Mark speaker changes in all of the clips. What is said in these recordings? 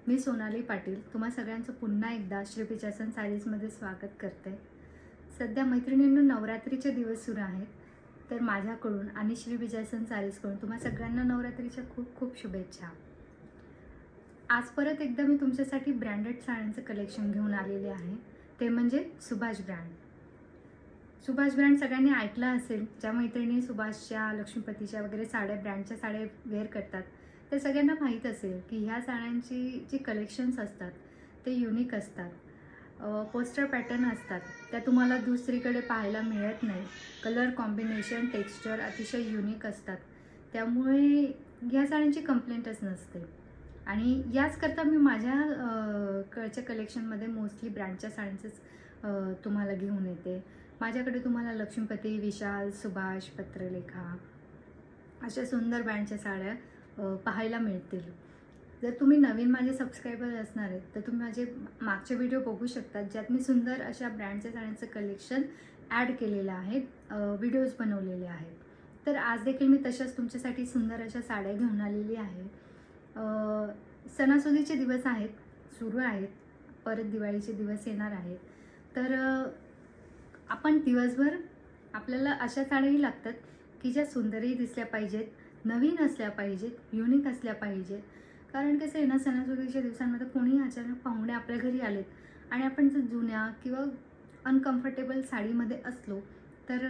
Speaker 1: मी सोनाली पाटील तुम्हा सगळ्यांचं पुन्हा एकदा श्री पिचासन साडीजमध्ये स्वागत करते। सध्या मैत्रिणींनो नवरात्रीचे दिवस सुरू आहेत, तर माझ्याकडून आणि श्री पिचासन साडीजकडून तुम्हा सगळ्यांना नवरात्रीच्या खूप खूप शुभेच्छा। आज परत एकदा मी तुमच्यासाठी ब्रँडेड साड्यांचं कलेक्शन घेऊन आलेले आहे, ते म्हणजे सुभाष ब्रँड। सुभाष ब्रँड सगळ्यांनी ऐकलं असेल, ज्या मैत्रिणी सुभाषच्या, लक्ष्मीपतीच्या वगैरे साड्या ब्रँडच्या साड्या वेअर करतात ते सगळ्यांना माहीत असेल की ह्या साड्यांची जी कलेक्शन्स असतात ते युनिक असतात, पोस्टर पॅटर्न असतात, त्या तुम्हाला दुसरीकडे पाहायला मिळत नाही। कलर कॉम्बिनेशन, टेक्स्चर अतिशय युनिक असतात, त्यामुळे ह्या साड्यांची कंप्लेंटच नसते। आणि याचकरता मी माझ्या कडच्या कलेक्शनमध्ये मोस्टली ब्रँडच्या साड्यांचंच तुम्हाला घेऊन येते। माझ्याकडे तुम्हाला लक्ष्मीपती, विशाल, सुभाष, पत्रलेखा अशा सुंदर ब्रँडच्या साड्या पाहायला मिळतील। जर तुम्ही नवीन माझे सबस्क्रायबर असणार आहेत तर तुम्ही माझे मागचे व्हिडिओ बघू शकता, ज्यात मी सुंदर अशा ब्रँडच्या साड्यांचं कलेक्शन ॲड केलेलं आहे, व्हिडिओज बनवलेले आहेत। तर आज देखील मी तशाच तुमच्यासाठी सुंदर अशा साड्या घेऊन आलेली आहे। सणासुदीचे दिवस आहेत, सुरू आहेत, परत दिवाळीचे दिवस येणार आहेत, तर आपण दिवसभर आपल्याला अशा साड्याही लागतात की ज्या सुंदरही दिसल्या पाहिजेत, नवीन असल्या पाहिजेत, युनिक असल्या पाहिजेत। कारण कसं आहे ना, सणासुदीच्या दिवसांमध्ये कोणीही अचानक पाहुणे आपल्या घरी आलेत आणि आपण जर जुन्या किंवा अनकम्फर्टेबल साडीमध्ये असलो तर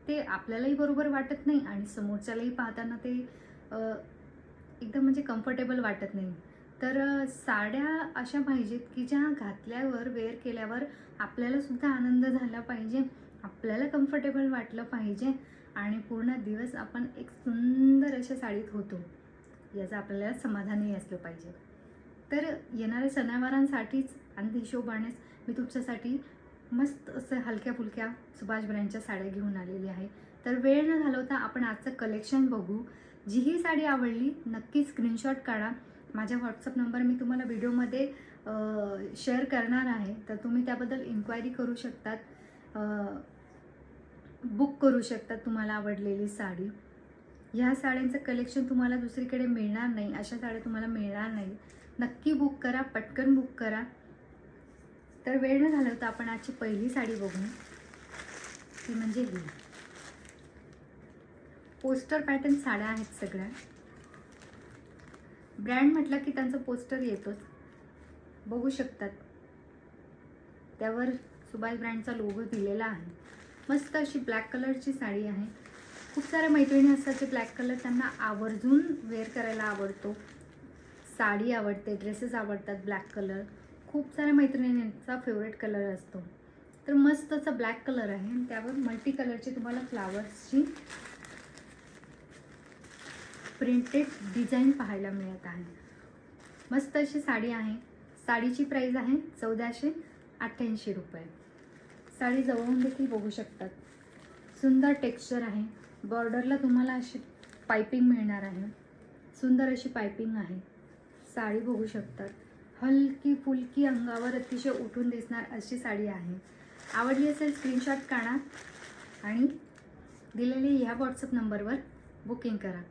Speaker 1: ते आपल्यालाही बरोबर वाटत नाही आणि समोरच्यालाही पाहताना ते एकदम म्हणजे कम्फर्टेबल वाटत नाही। तर साड्या अशा पाहिजेत की ज्या घातल्यावर, वेअर केल्यावर आपल्याला सुद्धा आनंद झाला पाहिजे, आपल्याला कम्फर्टेबल वाटलं पाहिजे आणि पूर्ण दिवस आपण एक सुंदर अशा साडीत होतो याचं आपल्याला समाधानही असलं पाहिजे। तर येणाऱ्या सणावारांसाठीच आणि हिशोबानेच मी तुमच्यासाठी मस्त असं हलक्या फुलक्या सुभाष ब्रँडच्या साड्या घेऊन आलेली आहे। तर वेळ न घालवता आपण आजचं कलेक्शन बघू। जीही साडी आवडली नक्की स्क्रीनशॉट काढा, माझ्या व्हॉट्सअप नंबर मी तुम्हाला व्हिडिओमध्ये शेअर करणार आहे, तर तुम्ही त्याबद्दल इन्क्वायरी करू शकतात, बुक करू शकतात तुम्हाला आवडलेली साडी। ह्या साड्यांचं कलेक्शन तुम्हाला दुसरीकडे मिळणार नाही, अशा साड्या तुम्हाला मिळणार नाही। नक्की बुक करा, पटकन बुक करा। तर वेळ न घालवता आपण आजची पहिली साडी बघू, ती म्हणजे ही पोस्टर पॅटर्न साड्या आहेत सगळ्या। ब्रँड म्हटलं की त्यांचं पोस्टर येतोच, बघू शकतात, त्यावर सुभाष ब्रँडचा लोगो दिलेला आहे। मस्त अशी ब्लॅक कलरची साडी आहे। खूप साऱ्या मैत्रिणी असतात जे ब्लॅक कलर त्यांना आवर्जून वेअर करायला आवडतो, साडी आवडते, ड्रेसेस आवडतात, ब्लॅक कलर खूप साऱ्या मैत्रिणींचा फेवरेट कलर असतो। तर मस्त असा ब्लॅक कलर आहे आणि त्यावर मल्टी कलरची तुम्हाला फ्लावर्सची प्रिंटेड डिझाईन पाहायला मिळत आहे। मस्त अशी साडी आहे। साडीची प्राइस आहे 1488 रुपये। साडी जवळून देखील बघू शकतात, सुंदर टेक्स्चर आहे, बॉर्डरला तुम्हाला अशी पाइपिंग मिळणार आहे, सुंदर अशी पाइपिंग आहे। साडी बघू शकतात, हलकी फुलकी अंगावर अतिशय उठून दिसणार अशी साडी आहे। आवडली असेल स्क्रीनशॉट काढा आणि दिलेली ह्या व्हॉट्सअप नंबरवर बुकिंग करा।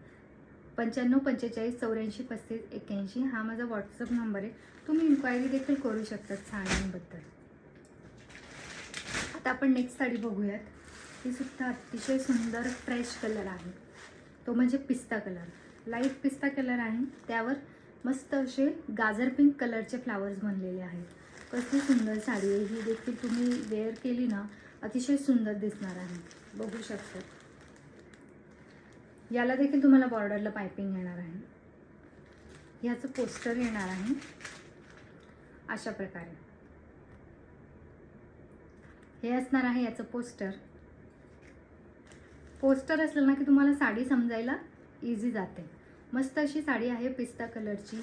Speaker 1: 95 45 84 35 81 हा माझा व्हॉट्सअप नंबर आहे, तुम्ही इन्क्वायरी देखील करू शकतात साड्यांबद्दल। आता आपण नेक्स्ट साडी बघूयात, ती सुद्धा अतिशय सुंदर फ्रेश कलर आहे, तो म्हणजे पिस्ता कलर, लाईट पिस्ता कलर आहे। त्यावर मस्त असे गाजर पिंक कलरचे फ्लावर्स बनलेले आहेत। कसली सुंदर साडी आहे ही, देखील तुम्ही वेअर केली ना अतिशय सुंदर दिसणार आहे, बघू शकता। याला देखील तुम्हाला बॉर्डरला पाइपिंग येणार आहे, ह्याचं पोस्टर येणार आहे अशा प्रकारे, हे असणार आहे याचं पोस्टर। पोस्टर असलं ना की तुम्हाला साडी समजायला इझी जाते। मस्त अशी साडी आहे पिस्ता कलरची,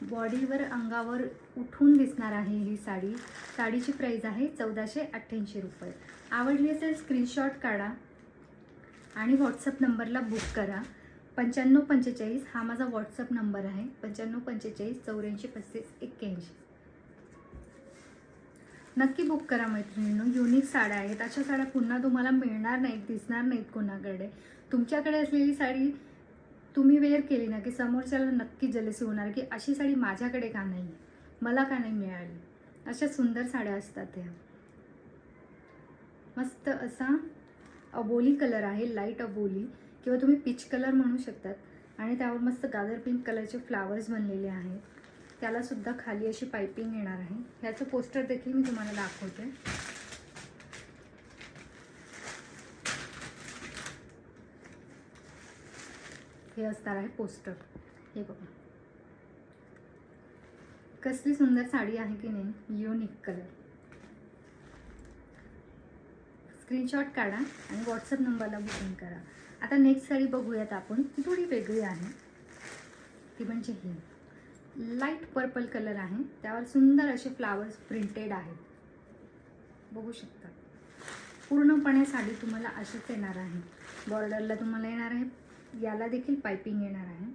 Speaker 1: बॉडीवर अंगावर उठून दिसणार आहे ही साडी। साडीची प्राइस आहे 1488 रुपये। आवडली असेल स्क्रीनशॉट काढा आणि व्हॉट्सअप नंबरला बुक करा। 95 45 हा माझा व्हॉट्सअप नंबर आहे, 95 45 84 35 81। नक्की बुक करा मैत्रिणींनो, युनिक साड्या आहेत, अशा साड्या पुन्हा तुम्हाला मिळणार नाहीत, दिसणार नाहीत कोणाकडे। तुमच्याकडे असलेली साडी तुम्ही वेअर केली ना की समोरच्याला नक्की जलसी होणार की अशी साडी माझ्याकडे का नाही, मला का नाही मिळाली. अशा सुंदर साड्या असतात ह्या. मस्त असा अबोली कलर आहे, लाईट अबोली किंवा तुम्ही पीच कलर म्हणू शकतात. आणि त्यावर मस्त गाजर पिंक कलरचे फ्लावर्स बनलेले आहेत. त्याला सुद्धा खाली अशी पाइपिंग येणार आहे. ह्याचं पोस्टर देखील मी तुम्हाला दाखवते. हे असणार आहे पोस्टर. हे बघा कसली सुंदर साडी आहे की नाही, युनिक कलर. स्क्रीनशॉट काढा आणि व्हॉट्सअप नंबरला बुकिंग करा. आता नेक्स्ट साडी बघूयात आपण. ती थोडी वेगळी आहे. ती म्हणजे ही लाईट पर्पल कलर आहे. त्यावर सुंदर असे फ्लावर्स प्रिंटेड आहेत, बघू शकता. पूर्णपणे साडी तुम्हाला अशीच येणार आहे. बॉर्डरला तुम्हाला येणार आहे, याला देखील पाइपिंग येणार आहे.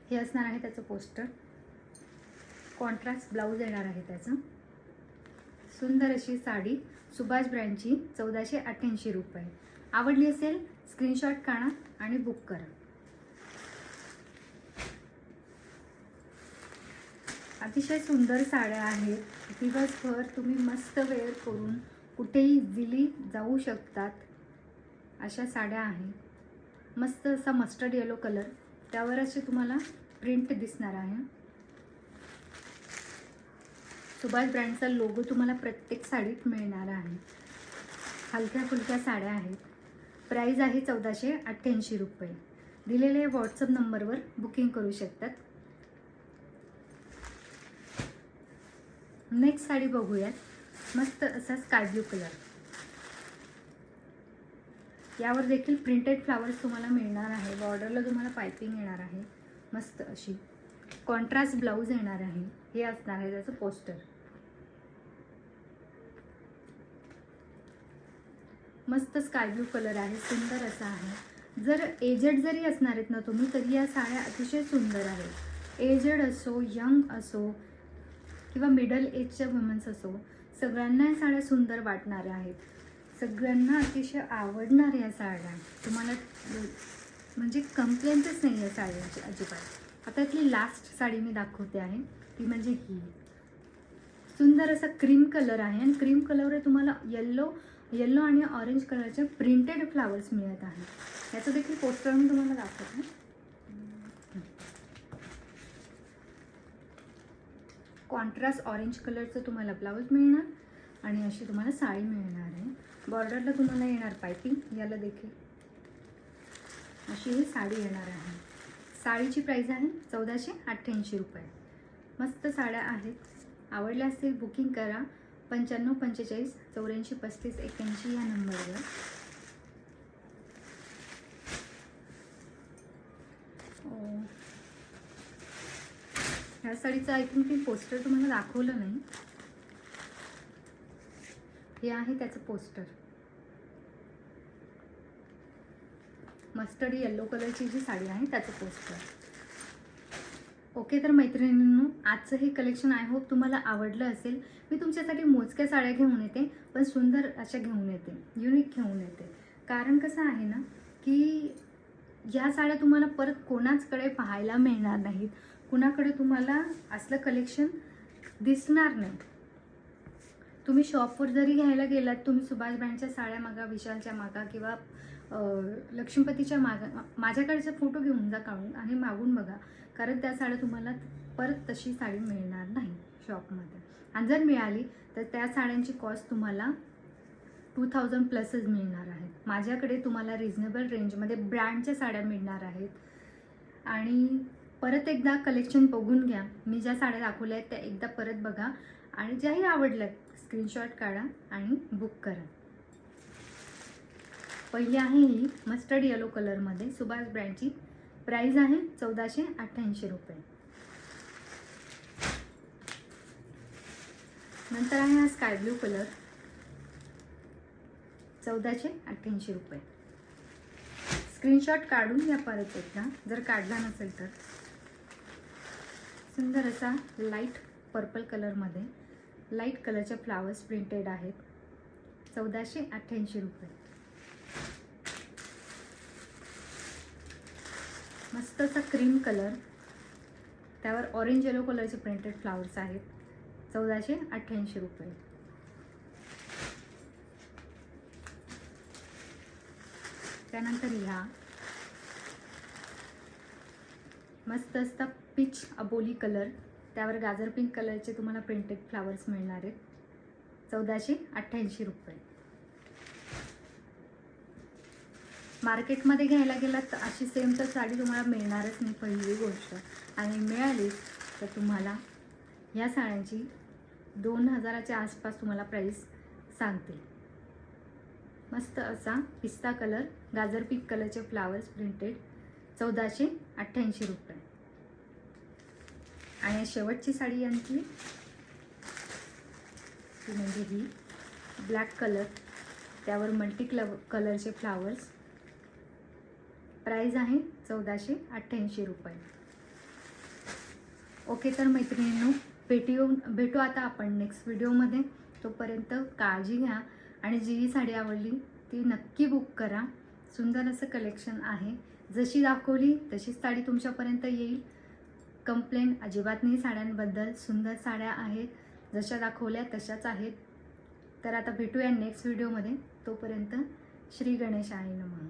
Speaker 1: हे असणार आहे त्याचं पोस्टर. कॉन्ट्रास्ट ब्लाऊज येणार आहे त्याचं. सुंदर अशी साडी सुभाष ब्रँडची 1488 रुपये. आवडली असेल स्क्रीनशॉट काढा आणि बुक करा. अतिशय सुंदर साड्या आहेत. दिवसभर तुम्ही मस्त वेअर करून कुठेही इझिली जाऊ शकतात अशा साड्या आहेत. मस्त असा मस्टर्ड येलो कलर, त्यावर असे तुम्हाला प्रिंट दिसणार आहे. सुभाष ब्रँडचा लोगो तुम्हाला प्रत्येक साडीत मिळणार आहे. हलक्या फुलक्या साड्या आहेत. प्राईज आहे 1488 रुपये. दिलेले व्हॉट्सअप नंबरवर बुकिंग करू शकतात. नेक्स्ट साडी बघूयात. मस्त असा स्काय ब्लू कलर, यावर देखील प्रिंटेड फ्लावर्स तुम्हाला मिळणार आहे. बॉर्डरला तुम्हाला पाइपिंग येणार आहे. मस्त अशी कॉन्ट्रास्ट ब्लाऊज येणार आहे. हे असणार आहे त्याचं पोस्टर. मस्त स्काय ब्लू कलर आहे, सुंदर असा आहे. जर एजेड जरी असणार आहेत ना तुम्ही, तरी या साड्या अतिशय सुंदर आहेत. एजेड असो, यंग असो किंवा मिडल एजच्या वुमन्स असो, सगळ्यांना या साड्या सुंदर वाटणाऱ्या आहेत. सगळ्यांना अतिशय आवडणार या साड्या. तुम्हाला म्हणजे कंप्लेंटच नाही आहे साड्यांची अजिबात. आता इथली लास्ट साडी मी दाखवते आहे, ती म्हणजे ही. सुंदर असा क्रीम कलर आहे आणि क्रीम कलरवर तुम्हाला येल्लो आणि ऑरेंज कलरचे प्रिंटेड फ्लावर्स मिळत आहे. याचं देखील पोस्टर मी तुम्हाला दाखवते. कॉन्ट्रास्ट ऑरेंज कलरचं तुम्हाला ब्लाऊज मिळणार आणि अशी तुम्हाला साडी मिळणार आहे. बॉर्डरला तुम्हाला येणार पाइपिंग, याला देखील अशी ही साडी येणार आहे. साडीची प्राईस आहे 1488 रुपये. मस्त साड्या आहेत. आवडल्या असतील बुकिंग करा. 95 45 84 35 81 या नंबरवर. ह्या साडीचं आय थिंक मी पोस्टर तुम्हाला दाखवलं नाही. हे आहे त्याचं पोस्टर. मस्टर्ड येलो कलरची जी साडी आहे त्याचं पोस्टर. ओके, तर मैत्रिणींनो, आजचं हे कलेक्शन आय होप तुम्हाला आवडलं असेल. मी तुमच्यासाठी मोजक्या साड्या घेऊन येते, पण सुंदर अशा घेऊन येते, युनिक घेऊन येते. कारण कसं आहे ना की ह्या साड्या तुम्हाला परत कोणाचकडे पाहायला मिळणार नाहीत. कुणाकडे तुम्हाला असलं कलेक्शन दिसणार नाही. तुम्ही शॉपवर जरी घ्यायला गेलात, तुम्ही सुभाष ब्रँडच्या साड्या मागा, विशालच्या मागा किंवा लक्ष्मीपतीच्या मागा, माझ्याकडचे फोटो घेऊन जा काढून आणि मागून बघा. कारण त्या साड्या तुम्हाला परत तशी साडी मिळणार नाही शॉपमध्ये. आणि जर मिळाली तर त्या साड्यांची कॉस्ट तुम्हाला 2000 प्लसच मिळणार आहे. माझ्याकडे तुम्हाला रिजनेबल रेंजमध्ये ब्रँडच्या साड्या मिळणार आहेत. आणि परत एकदा कलेक्शन बघून घ्या. मी ज्या साड्या दाखवल्या आहेत त्या एकदा परत बघा आणि ज्याही आवडल्या स्क्रीनशॉट काढा आणि बुक करा. पहिली आहे ही मस्टर्ड येलो कलरमध्ये सुभाष ब्रँडची. प्राईस आहे 1488 रुपये. नंतर आहे हा स्काय ब्लू कलर, 1488 रुपये. स्क्रीनशॉट काढून घ्या परत एकदा जर काढला नसेल तर. सुंदर असा लाईट पर्पल कलरमध्ये लाईट कलरचे फ्लावर्स प्रिंटेड आहेत. 1488 रुपये. मस्त असा क्रीम कलर, त्यावर ऑरेंज येलो कलरचे प्रिंटेड फ्लावर्स आहेत. 1488 रुपये. त्यानंतर ह्या मस्त असता पीच अबोली कलर, त्यावर गाजर पिंक कलरचे तुम्हाला प्रिंटेड फ्लावर्स मिळणार आहेत. 1488 रुपये. मार्केटमध्ये घ्यायला गेलात तर अशी सेम तर साडी तुम्हाला मिळणारच नाही, पहिली गोष्ट. आणि मिळाली तर तुम्हाला ह्या साड्यांची 2000च्या आसपास तुम्हाला प्राईस सांगते. मस्त असा पिस्ता कलर, गाजर पिंक कलरचे फ्लावर्स प्रिंटेड, 1488 रुपये. आणि शेवटची साडी आणखी ती म्हणजे ही ब्लॅक कलर, त्यावर मल्टी कलरचे फ्लावर्स, प्राईज आहे 1488 रुपये. ओके, तर मैत्रिणींनो, भेटू आता आपण नेक्स्ट व्हिडिओमध्ये. तोपर्यंत काळजी घ्या आणि जी साडी आवडली ती नक्की बुक करा. सुंदर असं कलेक्शन आहे. जशी दाखवली तशीच साडी तुमच्यापर्यंत येईल. कंप्लेंट अजिबात नाही साड्यांबद्दल. सुंदर साड्या आहेत, जशा दाखवल्या तशाच आहेत. तर आता भेटूया नेक्स्ट व्हिडिओमध्ये. तोपर्यंत श्री गणेशाय नमः.